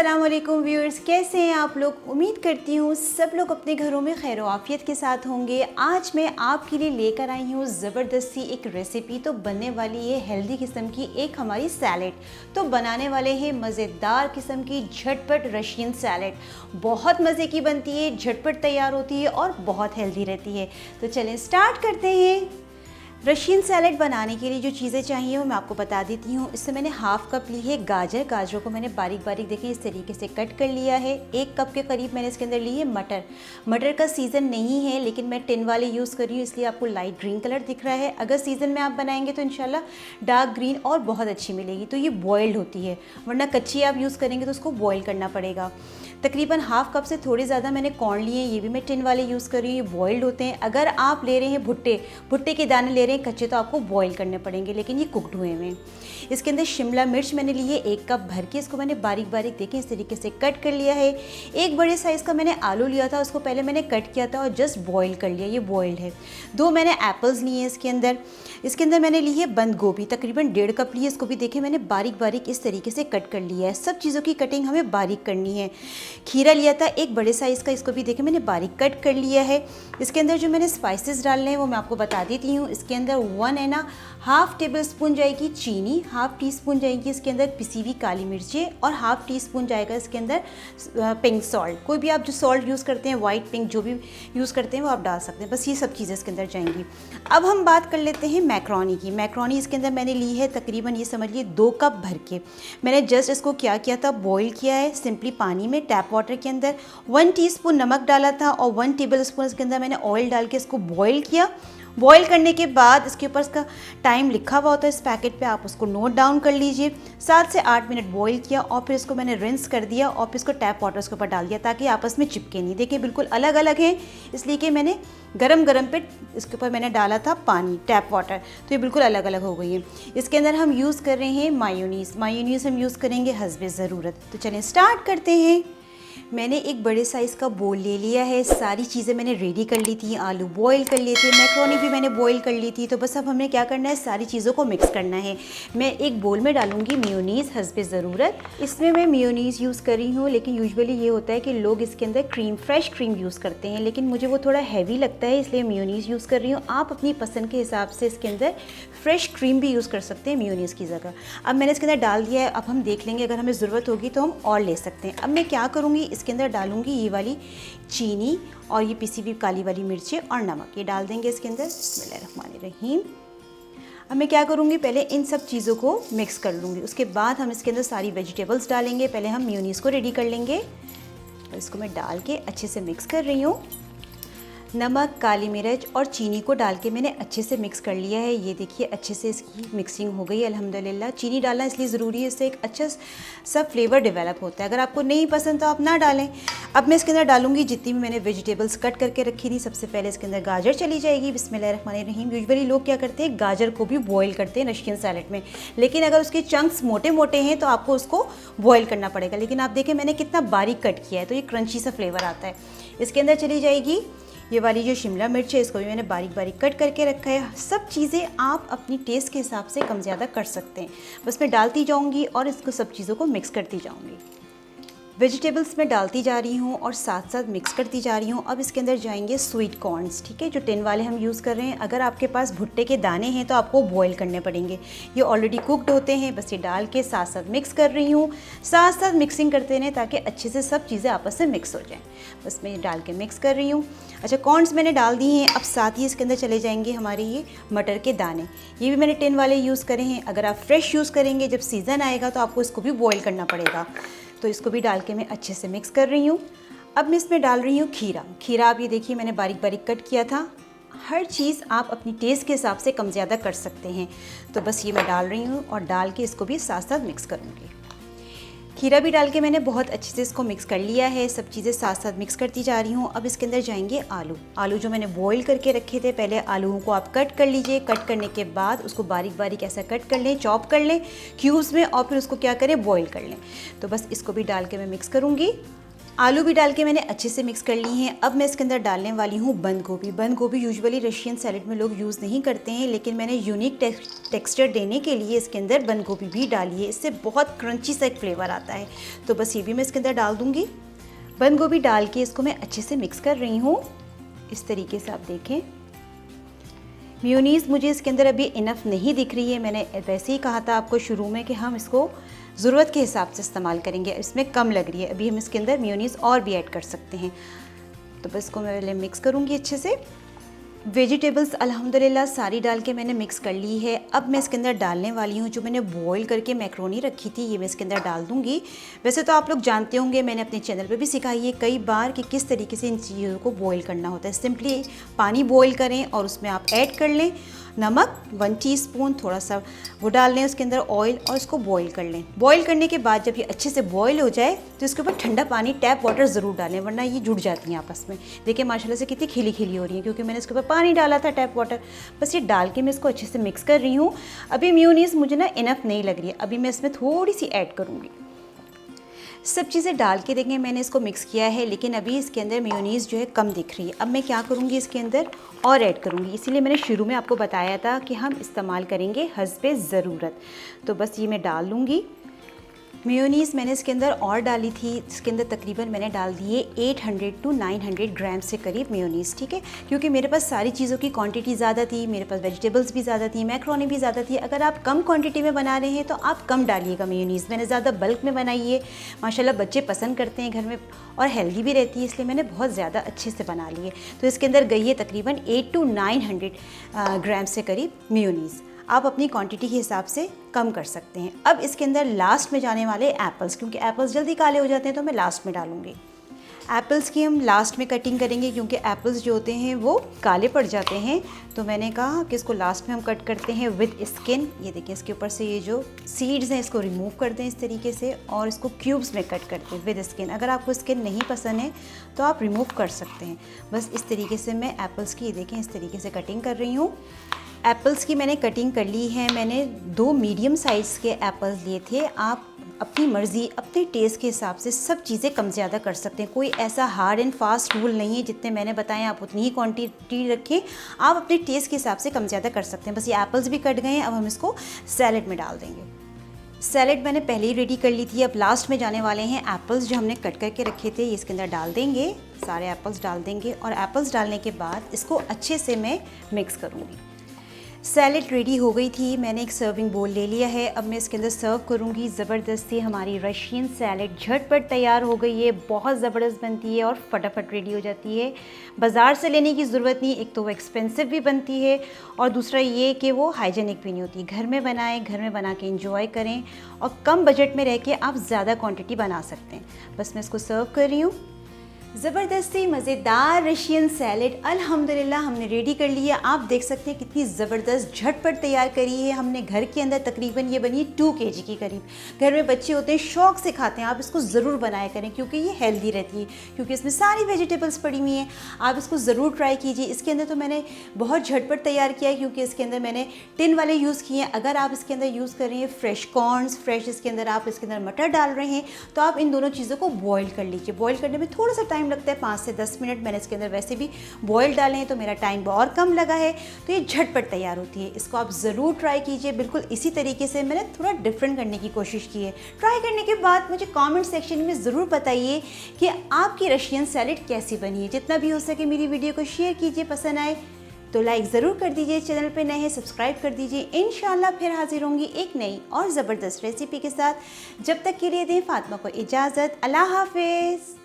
अस्सलामुअलैकुम व्यूअर्स, कैसे हैं आप लोग। उम्मीद करती हूँ सब लोग अपने घरों में खैर आफियत के साथ होंगे। आज मैं आपके लिए लेकर आई हूँ ज़बरदस्ती एक रेसिपी। तो बनने वाली है हेल्दी किस्म की एक हमारी सैलेड। तो बनाने वाले हैं मज़ेदार किस्म की झटपट रशियन सैलेड। बहुत मज़े की बनती है, झटपट तैयार होती है और बहुत हेल्दी रहती है। तो चलें स्टार्ट करते हैं। रशियन सैलेड बनाने के लिए जो चीज़ें चाहिए वो मैं आपको बता देती हूँ। इससे मैंने हाफ़ कप ली है गाजर। गाजरों को मैंने बारीक बारीक देखें इस तरीके से कट कर लिया है। 1 कप के करीब मैंने इसके अंदर ली है मटर। मटर का सीज़न नहीं है लेकिन मैं टिन वाले यूज़ कर रही हूँ, इसलिए आपको लाइट ग्रीन कलर दिख रहा है। अगर सीज़न में आप बनाएंगे तो इंशाल्लाह डार्क ग्रीन और बहुत अच्छी मिलेगी। तो ये बॉयल्ड होती है, वरना कच्ची आप यूज़ करेंगे तो उसको बॉयल करना पड़ेगा। तकरीबन हाफ़ कप से थोड़े ज़्यादा मैंने कॉर्न लिए हैं, ये भी मैं टिन वाले यूज़ कर रही हूँ, ये बॉयल्ड होते हैं। अगर आप ले रहे हैं भुट्टे के दाने ले रहे हैं कच्चे तो आपको बॉयल करने पड़ेंगे, लेकिन ये कुकड हुए हुए हैं। इसके अंदर शिमला मिर्च मैंने ली है 1 कप भर के, इसको मैंने बारीक बारीक देखें इस तरीके से कट कर लिया है। एक बड़े साइज़ का मैंने आलू लिया था, उसको पहले मैंने कट किया था और जस्ट बॉयल कर लिया, ये बॉयल्ड है। 2 मैंने एप्पल्स लिए हैं इसके अंदर मैंने ली है बंद गोभी, तकरीबन 1.5 कप ली है। इसको भी देखें मैंने बारीक बारीक इस तरीके से कट कर लिया है। सब चीज़ों की कटिंग हमें बारीक करनी है। खीरा लिया था एक बड़े साइज़ का, इसको भी देखें मैंने बारीक कट कर लिया है। इसके अंदर जो मैंने स्पाइसेस डालने हैं वो मैं आपको बता देती हूँ। इसके अंदर 1.5 टेबल स्पून जाएगी चीनी, 1/2 टीस्पून जाएगी इसके अंदर पिसी हुई काली मिर्चें और 1/2 टीस्पून जाएगा इसके अंदर पिंक सॉल्ट। कोई भी आप जो सॉल्ट यूज़ करते हैं, वाइट पिंक जो भी यूज़ करते हैं वो आप डाल सकते हैं। बस ये सब चीज़ें इसके अंदर जाएंगी। अब हम बात कर लेते हैं मैक्रोनी की। मैक्रोनी इसके अंदर मैंने ली है तकरीबन ये समझ लिए 2 कप भर के। मैंने जस्ट इसको क्या किया था, बॉईल किया है सिंपली पानी में, टैप वाटर के अंदर। 1 टीस्पून नमक डाला था और 1 टेबल स्पून इसके अंदर मैंने ऑयल डाल के इसको बॉईल किया। बॉईल करने के बाद इसके ऊपर इसका टाइम लिखा हुआ होता है इस पैकेट पे, आप उसको नोट डाउन कर लीजिए। 7 से 8 मिनट बॉईल किया और फिर इसको मैंने रिंस कर दिया और फिर इसको टैप वाटर के ऊपर डाल दिया ताकि आपस में चिपके नहीं। देखिए बिल्कुल अलग अलग है, इसलिए कि मैंने गरम पे इसके ऊपर मैंने डाला था पानी, टैप वाटर, तो ये बिल्कुल अलग अलग हो गई है। इसके अंदर हम यूज़ कर रहे हैं मायोनीज़ हम यूज़ करेंगे हस्बे ज़रूरत। तो चलें स्टार्ट करते हैं। मैंने एक बड़े साइज़ का बोल ले लिया है, सारी चीज़ें मैंने रेडी कर ली थी, आलू बॉईल कर लिए थे, मैक्रोनी भी मैंने बॉईल कर ली थी। तो बस अब हमें क्या करना है, सारी चीज़ों को मिक्स करना है। मैं एक बोल में डालूंगी मेयोनीज़ हस्बे ज़रूरत। इसमें मैं मेयोनीज़ यूज़ कर रही हूँ, लेकिन यूजुअली ये होता है कि लोग इसके अंदर फ्रेश क्रीम यूज़ करते हैं, लेकिन मुझे वो थोड़ा हैवी लगता है इसलिए मेयोनीज़ यूज़ कर रही हूँ। आप अपनी पसंद के हिसाब से इसके अंदर फ्रेश क्रीम भी यूज़ कर सकते हैं मेयोनीज़ की जगह। अब मैंने इसके अंदर डाल दिया है, अब हम देख लेंगे अगर हमें ज़रूरत होगी तो हम और ले सकते हैं। अब मैं क्या करूँगी, इसके अंदर डालूंगी ये वाली चीनी और ये पिसी हुई काली वाली मिर्चें और नमक, ये डाल देंगे इसके अंदर। बिस्मिल्लाहिर्रहमानिर्रहीम। अब मैं क्या करूँगी, पहले इन सब चीज़ों को मिक्स कर लूँगी, उसके बाद हम इसके अंदर सारी वेजिटेबल्स डालेंगे। पहले हम मेयोनीज़ को रेडी कर लेंगे, तो इसको मैं डाल के अच्छे से मिक्स कर रही हूँ। नमक, काली मिर्च और चीनी को डाल के मैंने अच्छे से मिक्स कर लिया है। ये देखिए अच्छे से इसकी मिक्सिंग हो गई अल्हम्दुलिल्लाह। चीनी डालना इसलिए ज़रूरी है, इससे एक अच्छा सा फ्लेवर डेवलप होता है। अगर आपको नहीं पसंद तो आप ना डालें। अब मैं इसके अंदर डालूंगी जितनी भी मैंने वेजिटेबल्स कट करके रखी थी। सबसे पहले इसके अंदर गाजर चली जाएगी, बिस्मिल्लाहिर्रहमानिर्रहीम। यूजुअली लोग क्या करते हैं, गाजर को भी बॉयल करते हैं रशियन सैलेड में, लेकिन अगर उसके चंक्स मोटे मोटे हैं तो आपको उसको बॉयल करना पड़ेगा। लेकिन आप देखें मैंने कितना बारीक कट किया है, तो ये क्रंची सा फ्लेवर आता है। इसके अंदर चली जाएगी ये वाली जो शिमला मिर्च है, इसको भी मैंने बारीक बारीक कट करके रखा है। सब चीज़ें आप अपनी टेस्ट के हिसाब से कम ज़्यादा कर सकते हैं। बस मैं डालती जाऊंगी और इसको सब चीज़ों को मिक्स करती जाऊंगी। वेजिटेबल्स मैं डालती जा रही हूँ और साथ साथ मिक्स करती जा रही हूँ। अब इसके अंदर जाएंगे स्वीट कॉर्नस, ठीक है, जो टिन वाले हम यूज़ कर रहे हैं। अगर आपके पास भुट्टे के दाने हैं तो आपको बॉईल करने पड़ेंगे, ये ऑलरेडी कुकड होते हैं। बस ये डाल के साथ साथ मिक्स कर रही हूँ, साथ साथ मिक्सिंग करते रहें ताकि अच्छे से सब चीज़ें आपस में मिक्स हो जाएँ। बस मैं डाल के मिक्स कर रही हूँ। अच्छा, कॉर्नस मैंने डाल दिए हैं। अब साथ ही इसके अंदर चले जाएंगे हमारे ये मटर के दाने, ये भी मैंने टिन वाले यूज़ करे हैं। अगर आप फ्रेश यूज़ करेंगे, जब सीज़न आएगा तो आपको इसको भी बॉईल करना पड़ेगा। तो इसको भी डाल के मैं अच्छे से मिक्स कर रही हूँ। अब मैं इसमें डाल रही हूँ खीरा। आप ये देखिए मैंने बारीक बारीक कट किया था। हर चीज़ आप अपनी टेस्ट के हिसाब से कम ज़्यादा कर सकते हैं। तो बस ये मैं डाल रही हूँ और डाल के इसको भी साथ साथ मिक्स करूँगी। खीरा भी डाल के मैंने बहुत अच्छे से इसको मिक्स कर लिया है। सब चीज़ें साथ साथ मिक्स करती जा रही हूँ। अब इसके अंदर जाएंगे आलू जो मैंने बॉईल करके रखे थे। पहले आलूओं को आप कट कर लीजिए। कट करने के बाद उसको बारीक बारीक ऐसा कट कर लें, चॉप कर लें क्यूब्स में, और फिर उसको क्या करें, बॉईल कर लें। तो बस इसको भी डाल के मैं मिक्स करूँगी। आलू भी डाल के मैंने अच्छे से मिक्स कर ली हैं। अब मैं इसके अंदर डालने वाली हूँ बंद गोभी। बंद गोभी यूजुअली रशियन सैलेड में लोग यूज़ नहीं करते हैं, लेकिन मैंने यूनिक टेक्सचर देने के लिए इसके अंदर बंद गोभी भी डाली है। इससे बहुत क्रंची सा एक फ्लेवर आता है। तो बस ये भी मैं इसके अंदर डाल दूँगी। बंद गोभी डाल के इसको मैं अच्छे से मिक्स कर रही हूँ। इस तरीके से आप देखें। मेयोनीज़ मुझे इसके अंदर अभी इनफ नहीं दिख रही है। मैंने वैसे ही कहा था आपको शुरू में कि हम इसको ज़रूरत के हिसाब से इस्तेमाल करेंगे। इसमें कम लग रही है, अभी हम इसके अंदर मेयोनीज़ और भी ऐड कर सकते हैं। तो बस इसको मैं पहले मिक्स करूँगी अच्छे से। वेजिटेबल्स अल्हम्दुलिल्लाह सारी डाल के मैंने मिक्स कर ली है। अब मैं इसके अंदर डालने वाली हूँ जो मैंने बॉईल करके मैक्रोनी रखी थी, ये मैं इसके अंदर डाल दूँगी। वैसे तो आप लोग जानते होंगे, मैंने अपने चैनल पे भी सिखाई है कई बार कि किस तरीके से इन चीज़ों को बॉईल करना होता है। सिंपली पानी बॉईल करें और उसमें आप ऐड कर लें नमक 1 टीस्पून, थोड़ा सा वो डाल लें उसके अंदर ऑयल और इसको बॉईल कर लें। बॉईल करने के बाद जब ये अच्छे से बॉईल हो जाए तो इसके ऊपर ठंडा पानी टैप वाटर ज़रूर डालें, वरना ये जुड़ जाती हैं आपस में। देखिए माशाल्लाह से कितनी खिली खिली हो रही है, क्योंकि मैंने इसके ऊपर पानी डाला था टैप वाटर। बस ये डाल के मैं इसको अच्छे से मिक्स कर रही हूँ। अभी मेयोनीज़ मुझे ना इनफ नहीं लग रही है, अभी मैं इसमें थोड़ी सी ऐड करूँगी। सब चीज़ें डाल के देखें मैंने इसको मिक्स किया है, लेकिन अभी इसके अंदर मेयोनीज़ जो है कम दिख रही है। अब मैं क्या करूँगी, इसके अंदर और ऐड करूँगी। इसीलिए मैंने शुरू में आपको बताया था कि हम इस्तेमाल करेंगे हस्बे ज़रूरत। तो बस ये मैं डाल लूँगी। मेयोनीज़ मैंने इसके अंदर और डाली थी, इसके अंदर तकरीबन मैंने डाल दिए 800 to 900 ग्राम से करीब मेयोनीज़, ठीक है। क्योंकि मेरे पास सारी चीज़ों की क्वांटिटी ज़्यादा थी, मेरे पास वेजिटेबल्स भी ज़्यादा थी, मैक्रोनी भी ज़्यादा थी। अगर आप कम क्वांटिटी में बना रहे हैं तो आप कम डालिएगा मेयोनीज़। मैंने ज़्यादा बल्क में बनाई है, माशाल्लाह बच्चे पसंद करते हैं घर में और हेल्दी भी रहती है, इसलिए मैंने बहुत ज़्यादा अच्छे से बना ली है। तो इसके अंदर गई है तकरीबन 800 to 900 ग्राम से करीब मेयोनीज़। आप अपनी क्वांटिटी के हिसाब से कम कर सकते हैं। अब इसके अंदर लास्ट में जाने वाले एप्पल्स, क्योंकि एप्पल्स जल्दी काले हो जाते हैं तो मैं लास्ट में डालूंगी। एप्पल्स की हम लास्ट में कटिंग करेंगे, क्योंकि एप्पल्स जो होते हैं वो काले पड़ जाते हैं। तो मैंने कहा कि इसको लास्ट में हम कट करते हैं विद स्किन। ये देखिए इसके ऊपर से ये जो सीड्स हैं इसको रिमूव कर दें इस तरीके से, और इसको क्यूब्स में कट करते हैं विद स्किन। अगर आपको स्किन नहीं पसंद है तो आप रिमूव कर सकते हैं। बस इस तरीके से मैं एप्पल्स की, ये देखें इस तरीके से कटिंग कर रही हूँ। एप्पल्स की मैंने कटिंग कर ली है। मैंने 2 मीडियम साइज़ के एप्पल्स लिए थे। आप अपनी मर्ज़ी, अपने टेस्ट के हिसाब से सब चीज़ें कम ज़्यादा कर सकते हैं। कोई ऐसा हार्ड एंड फास्ट रूल नहीं है, जितने मैंने बताए आप उतनी ही क्वांटिटी रखें। आप अपने टेस्ट के हिसाब से कम ज़्यादा कर सकते हैं। बस ये एप्पल्स भी कट गए हैं, अब हम इसको सैलेड में डाल देंगे। सैलेड मैंने पहले ही रेडी कर ली थी। अब लास्ट में जाने वाले हैं एप्पल्स जो हमने कट करके रखे थे, ये इसके अंदर डाल देंगे। सारे एप्पल्स डाल देंगे और एप्पल्स डालने के बाद इसको अच्छे से मैं मिक्स करूँगी। सैलेड रेडी हो गई थी, मैंने एक सर्विंग बोल ले लिया है। अब मैं इसके अंदर सर्व करूँगी। ज़बरदस्ती हमारी रशियन सैलेड झटपट तैयार हो गई है। बहुत ज़बरदस्त बनती है और फटाफट रेडी हो जाती है। बाज़ार से लेने की ज़रूरत नहीं, एक तो वो एक्सपेंसिव भी बनती है और दूसरा ये कि वो हाइजीनिक भी नहीं होती। घर में बनाएं, घर में बना के इंजॉय करें और कम बजट में रह के आप ज़्यादा क्वान्टिटी बना सकते हैं। बस मैं इसको सर्व कर रही हूँ। ज़बरदस्ती मज़ेदार रशियन सैलेड अल्हम्दुलिल्लाह हमने रेडी कर ली है। आप देख सकते हैं कितनी ज़बरदस्त झटपट तैयार करी है हमने घर के अंदर। तकरीबन ये बनी 2 kg की करीब। घर में बच्चे होते हैं, शौक़ से खाते हैं। आप इसको ज़रूर बनाया करें क्योंकि ये हेल्दी रहती है, क्योंकि इसमें सारी वेजिटेबल्स पड़ी हुई हैं। आप इसको ज़रूर ट्राई कीजिए। इसके अंदर तो मैंने बहुत झटपट तैयार किया है, क्योंकि इसके अंदर मैंने टिन वाले यूज़ किए हैं। अगर आप इसके अंदर यूज़ कर रहे हैं फ्रेश कॉर्नस, फ्रेश इसके अंदर आप इसके अंदर मटर डाल रहे हैं, तो आप इन दोनों चीज़ों को बॉयल कर लीजिए। बॉयल करने में थोड़ा सा टाइम लगता है, 5 से 10 मिनट। मैंने इसके अंदर वैसे भी बॉयल डाले हैं तो मेरा टाइम और कम लगा है, तो ये झटपट तैयार होती है। इसको आप ज़रूर ट्राई कीजिए। बिल्कुल इसी तरीके से मैंने थोड़ा डिफरेंट करने की कोशिश की है। ट्राई करने के बाद मुझे कमेंट सेक्शन में ज़रूर बताइए कि आपकी रशियन सैलेड कैसी बनी है। जितना भी हो सके मेरी वीडियो को शेयर कीजिए, पसंद आए तो लाइक ज़रूर कर दीजिए। चैनल पे नए हैं सब्सक्राइब कर दीजिए। इंशाल्लाह फिर हाजिर होंगी एक नई और ज़बरदस्त रेसिपी के साथ। जब तक के लिए दें फातिमा को इजाज़त। अल्लाह हाफिज़।